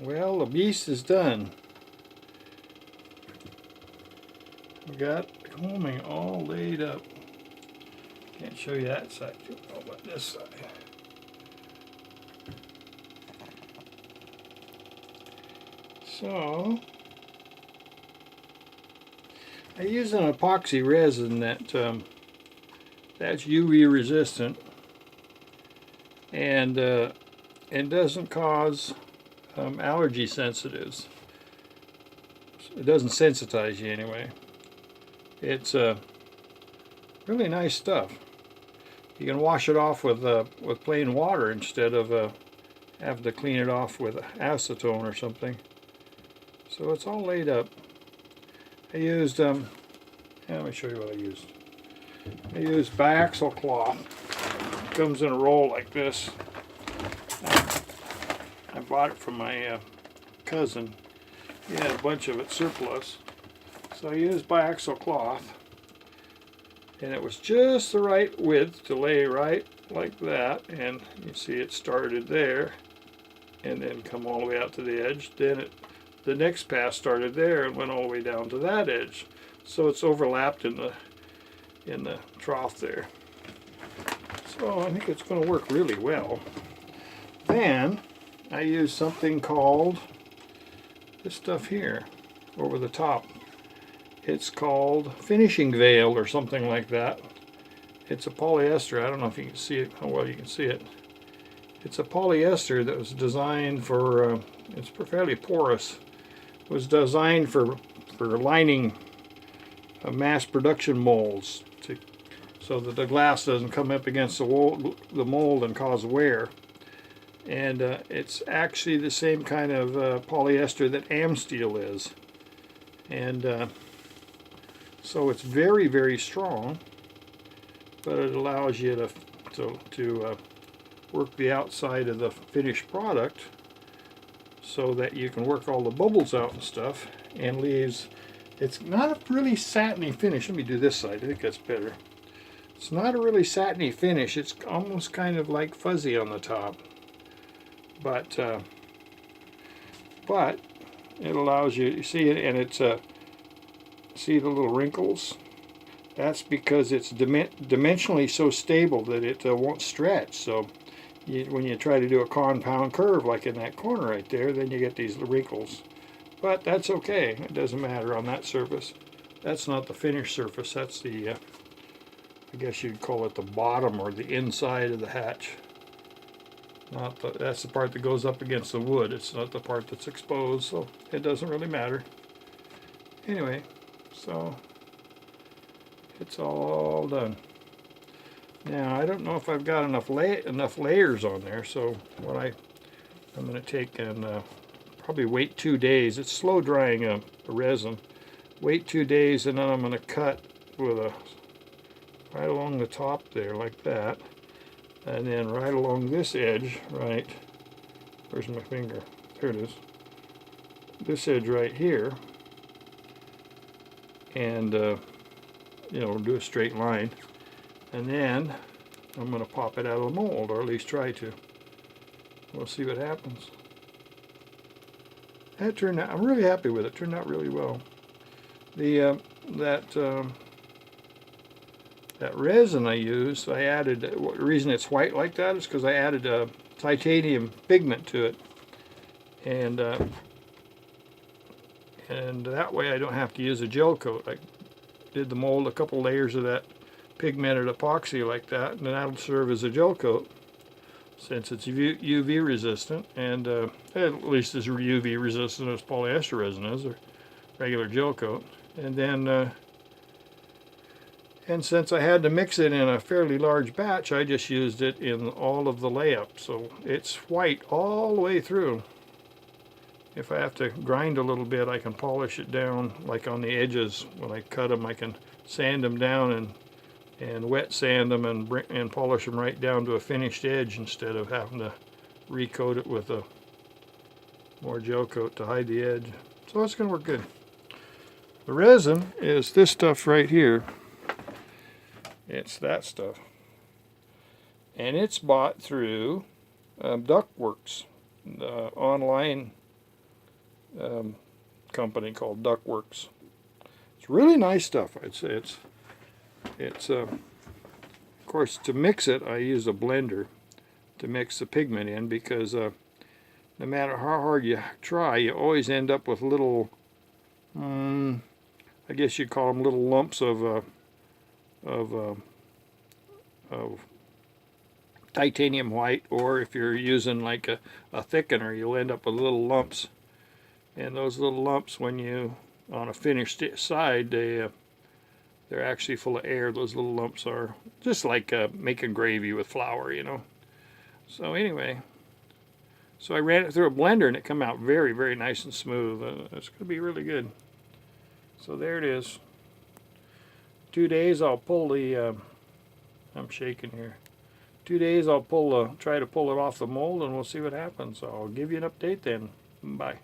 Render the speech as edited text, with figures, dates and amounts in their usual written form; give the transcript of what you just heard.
Well, the beast is done. We got the combing all laid up. Can't show you that side. How about this side? So I use an epoxy resin that's UV resistant and doesn't cause allergy sensitives. It doesn't sensitize you anyway. It's really nice stuff. You can wash it off with plain water instead of having to clean it off with acetone or something. So it's all laid up. I used let me show you what I used. I used biaxial cloth. It comes in a roll like this. I bought it from my cousin. He had a bunch of it surplus. So I used biaxial cloth. And it was just the right width to lay right like that. And you see it started there. And then come all the way out to the edge. Then the next pass started there and went all the way down to that edge. So it's overlapped in the trough there. So I think it's going to work really well. Then I use something called this stuff here over the top. It's called finishing veil or something like that. It's a polyester. I don't know if you can see it, how well you can see it. It's a polyester that was designed for, it's fairly porous. It was designed for lining mass production molds so that the glass doesn't come up against the mold and cause wear. And it's actually the same kind of polyester that Amsteel is. And so it's very, very strong, but it allows you to work the outside of the finished product so that you can work all the bubbles out and stuff, and leaves, it's not a really satiny finish. Let me do this side, I think that's better. It's not a really satiny finish, it's almost kind of like fuzzy on the top, but it allows you see it, and it's see the little wrinkles? That's because it's dimensionally so stable that it won't stretch. So when you try to do a compound curve like in that corner right there, then you get these wrinkles. But that's okay. It doesn't matter on that surface. That's not the finished surface. That's the, I guess you'd call it the bottom or the inside of the hatch. That's the part that goes up against the wood. It's not the part that's exposed, so it doesn't really matter. Anyway, so it's all done. Now I don't know if I've got enough layers on there, so what I'm going to take and probably wait 2 days. It's slow drying the resin. Wait 2 days, and then I'm going to cut with right along the top there like that, and then right along this edge, right, where's my finger? There it is. This edge right here, and you know, do a straight line, and then I'm going to pop it out of the mold, or at least try to. We'll see what happens. That turned out, I'm really happy with it. Turned out really well. The that resin I used, I added, the reason it's white like that is because I added a titanium pigment to it, and that way I don't have to use a gel coat. I did the mold a couple layers of that pigmented epoxy like that, and then that'll serve as a gel coat since it's UV resistant, and at least as UV resistant as polyester resin is, or regular gel coat. And then and since I had to mix it in a fairly large batch, I just used it in all of the layup, so it's white all the way through. If I have to grind a little bit, I can polish it down, like on the edges. When I cut them, I can sand them down and wet sand them and polish them right down to a finished edge instead of having to recoat it with a more gel coat to hide the edge. So it's going to work good. The resin is this stuff right here. It's that stuff. And it's bought through Ductworks, the online company called Duckworks. It's really nice stuff. It's of course, to mix it, I use a blender to mix the pigment in, because no matter how hard you try, you always end up with little, I guess you'd call them little lumps of titanium white, or if you're using like a thickener, you'll end up with little lumps. And those little lumps, when you, on a finished side, they're actually full of air. Those little lumps are just like making gravy with flour, you know. So anyway, so I ran it through a blender and it came out very, very nice and smooth. It's going to be really good. So there it is. 2 days I'll pull the, I'm shaking here. 2 days I'll try to pull it off the mold, and we'll see what happens. So I'll give you an update then. Bye.